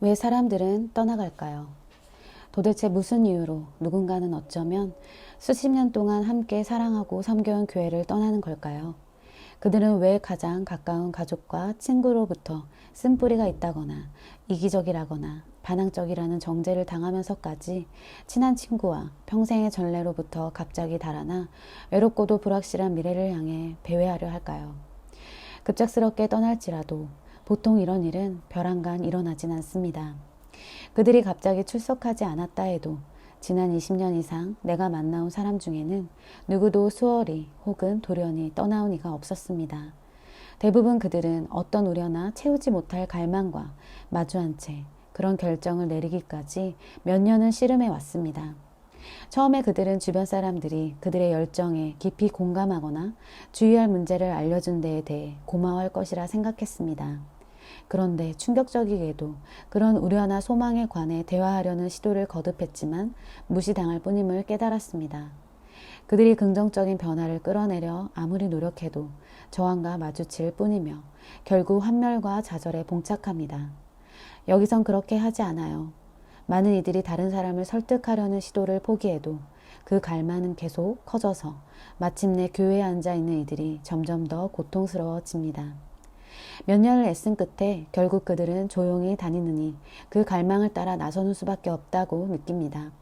왜 사람들은 떠나갈까요? 도대체 무슨 이유로 누군가는 어쩌면 수십 년 동안 함께 사랑하고 섬겨온 교회를 떠나는 걸까요? 그들은 왜 가장 가까운 가족과 친구로부터 쓴뿌리가 있다거나 이기적이라거나 반항적이라는 정죄를 당하면서까지 친한 친구와 평생의 전례로부터 갑자기 달아나 외롭고도 불확실한 미래를 향해 배회하려 할까요? 급작스럽게 떠날지라도 보통 이런 일은 벼랑간 일어나진 않습니다. 그들이 갑자기 출석하지 않았다 해도 지난 20년 이상 내가 만나온 사람 중에는 누구도 수월히 혹은 돌연히 떠나온 이가 없었습니다. 대부분 그들은 어떤 우려나 채우지 못할 갈망과 마주한 채 그런 결정을 내리기까지 몇 년은 씨름해 왔습니다. 처음에 그들은 주변 사람들이 그들의 열정에 깊이 공감하거나 주의할 문제를 알려준 데에 대해 고마워할 것이라 생각했습니다. 그런데 충격적이게도 그런 우려나 소망에 관해 대화하려는 시도를 거듭했지만 무시당할 뿐임을 깨달았습니다. 그들이 긍정적인 변화를 끌어내려 아무리 노력해도 저항과 마주칠 뿐이며 결국 환멸과 좌절에 봉착합니다. 여기선 그렇게 하지 않아요. 많은 이들이 다른 사람을 설득하려는 시도를 포기해도 그 갈망은 계속 커져서 마침내 교회에 앉아있는 이들이 점점 더 고통스러워집니다. 몇 년을 애쓴 끝에 결국 그들은 조용히 다니느니 그 갈망을 따라 나서는 수밖에 없다고 느낍니다.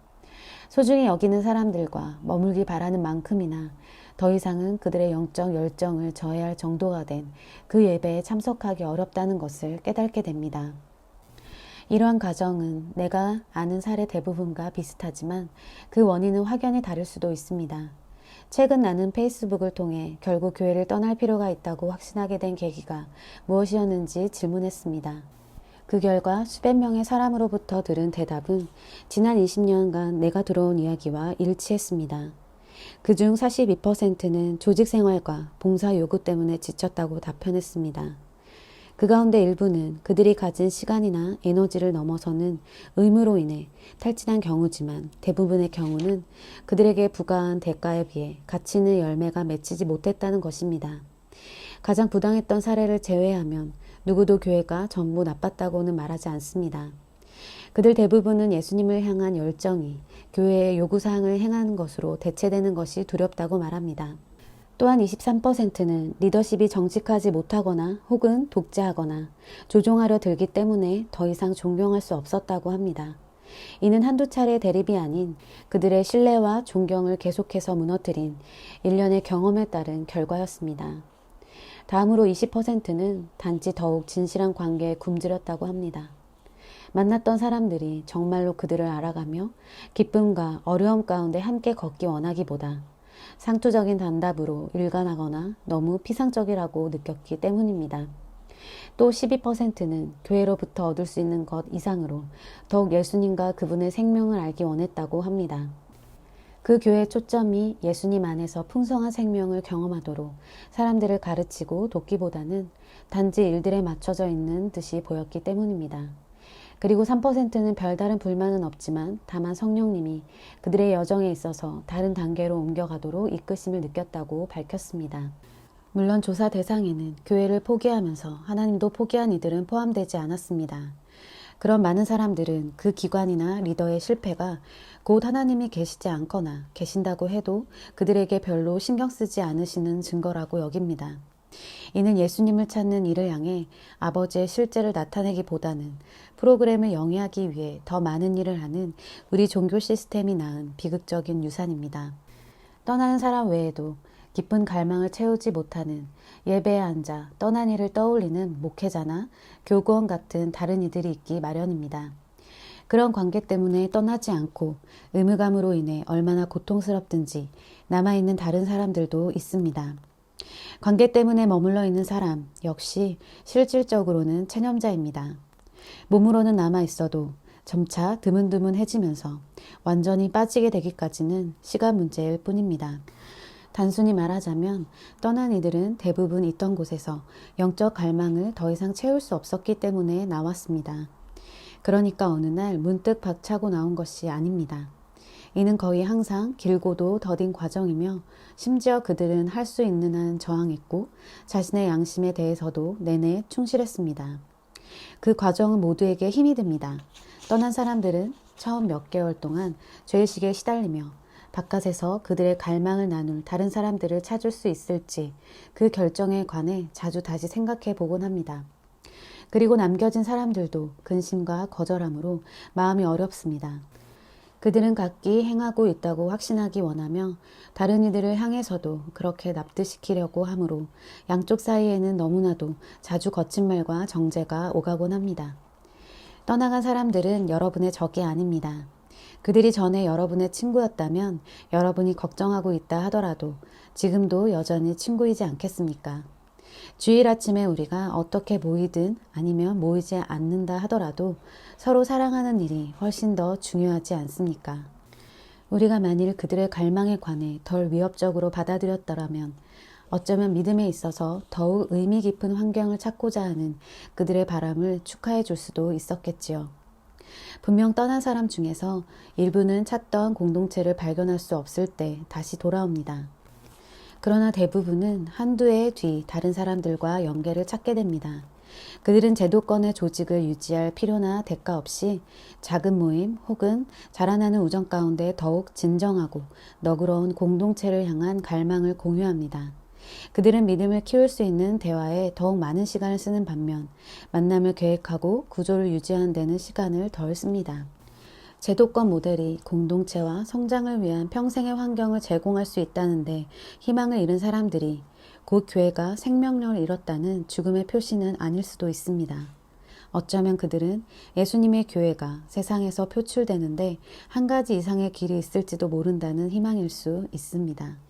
소중히 여기는 사람들과 머물기 바라는 만큼이나 더 이상은 그들의 영적 열정을 저해할 정도가 된 그 예배에 참석하기 어렵다는 것을 깨닫게 됩니다. 이러한 가정은 내가 아는 사례 대부분과 비슷하지만 그 원인은 확연히 다를 수도 있습니다. 최근 나는 페이스북을 통해 결국 교회를 떠날 필요가 있다고 확신하게 된 계기가 무엇이었는지 질문했습니다. 그 결과 수백 명의 사람으로부터 들은 대답은 지난 20년간 내가 들어온 이야기와 일치했습니다. 그중 42%는 조직 생활과 봉사 요구 때문에 지쳤다고 답변했습니다. 그 가운데 일부는 그들이 가진 시간이나 에너지를 넘어서는 의무로 인해 탈진한 경우지만 대부분의 경우는 그들에게 부과한 대가에 비해 가치 있는 열매가 맺히지 못했다는 것입니다. 가장 부당했던 사례를 제외하면 누구도 교회가 전부 나빴다고는 말하지 않습니다. 그들 대부분은 예수님을 향한 열정이 교회의 요구사항을 행하는 것으로 대체되는 것이 두렵다고 말합니다. 또한 23%는 리더십이 정직하지 못하거나 혹은 독재하거나 조종하려 들기 때문에 더 이상 존경할 수 없었다고 합니다. 이는 한두 차례의 대립이 아닌 그들의 신뢰와 존경을 계속해서 무너뜨린 일련의 경험에 따른 결과였습니다. 다음으로 20%는 단지 더욱 진실한 관계에 굶주렸다고 합니다. 만났던 사람들이 정말로 그들을 알아가며 기쁨과 어려움 가운데 함께 걷기 원하기보다 상투적인 단답으로 일관하거나 너무 피상적이라고 느꼈기 때문입니다. 또 12%는 교회로부터 얻을 수 있는 것 이상으로 더욱 예수님과 그분의 생명을 알기 원했다고 합니다. 그 교회의 초점이 예수님 안에서 풍성한 생명을 경험하도록 사람들을 가르치고 돕기보다는 단지 일들에 맞춰져 있는 듯이 보였기 때문입니다. 그리고 3%는 별다른 불만은 없지만 다만 성령님이 그들의 여정에 있어서 다른 단계로 옮겨가도록 이끄심을 느꼈다고 밝혔습니다. 물론 조사 대상에는 교회를 포기하면서 하나님도 포기한 이들은 포함되지 않았습니다. 그런 많은 사람들은 그 기관이나 리더의 실패가 곧 하나님이 계시지 않거나 계신다고 해도 그들에게 별로 신경 쓰지 않으시는 증거라고 여깁니다. 이는 예수님을 찾는 이를 향해 아버지의 실제를 나타내기보다는 프로그램을 영위하기 위해 더 많은 일을 하는 우리 종교 시스템이 낳은 비극적인 유산입니다. 떠나는 사람 외에도 깊은 갈망을 채우지 못하는 예배에 앉아 떠난 이를 떠올리는 목회자나 교구원 같은 다른 이들이 있기 마련입니다. 그런 관계 때문에 떠나지 않고 의무감으로 인해 얼마나 고통스럽든지 남아있는 다른 사람들도 있습니다. 관계 때문에 머물러 있는 사람 역시 실질적으로는 체념자입니다. 몸으로는 남아있어도 점차 드문드문해지면서 완전히 빠지게 되기까지는 시간 문제일 뿐입니다. 단순히 말하자면 떠난 이들은 대부분 있던 곳에서 영적 갈망을 더 이상 채울 수 없었기 때문에 나왔습니다. 그러니까 어느 날 문득 박차고 나온 것이 아닙니다. 이는 거의 항상 길고도 더딘 과정이며 심지어 그들은 할 수 있는 한 저항했고 자신의 양심에 대해서도 내내 충실했습니다. 그 과정은 모두에게 힘이 됩니다. 떠난 사람들은 처음 몇 개월 동안 죄의식에 시달리며 바깥에서 그들의 갈망을 나눌 다른 사람들을 찾을 수 있을지 그 결정에 관해 자주 다시 생각해 보곤 합니다. 그리고 남겨진 사람들도 근심과 거절함으로 마음이 어렵습니다. 그들은 각기 행하고 있다고 확신하기 원하며 다른 이들을 향해서도 그렇게 납득시키려고 하므로 양쪽 사이에는 너무나도 자주 거친 말과 정죄가 오가곤 합니다. 떠나간 사람들은 여러분의 적이 아닙니다. 그들이 전에 여러분의 친구였다면 여러분이 걱정하고 있다 하더라도 지금도 여전히 친구이지 않겠습니까? 주일 아침에 우리가 어떻게 모이든 아니면 모이지 않는다 하더라도 서로 사랑하는 일이 훨씬 더 중요하지 않습니까? 우리가 만일 그들의 갈망에 관해 덜 위협적으로 받아들였더라면 어쩌면 믿음에 있어서 더욱 의미 깊은 환경을 찾고자 하는 그들의 바람을 축하해 줄 수도 있었겠지요. 분명 떠난 사람 중에서 일부는 찾던 공동체를 발견할 수 없을 때 다시 돌아옵니다. 그러나 대부분은 한두 해 뒤 다른 사람들과 연계를 찾게 됩니다. 그들은 제도권의 조직을 유지할 필요나 대가 없이 작은 모임 혹은 자라나는 우정 가운데 더욱 진정하고 너그러운 공동체를 향한 갈망을 공유합니다. 그들은 믿음을 키울 수 있는 대화에 더욱 많은 시간을 쓰는 반면 만남을 계획하고 구조를 유지하는 데는 시간을 덜 씁니다. 제도권 모델이 공동체와 성장을 위한 평생의 환경을 제공할 수 있다는데 희망을 잃은 사람들이 곧 교회가 생명력을 잃었다는 죽음의 표시는 아닐 수도 있습니다. 어쩌면 그들은 예수님의 교회가 세상에서 표출되는데 한 가지 이상의 길이 있을지도 모른다는 희망일 수 있습니다.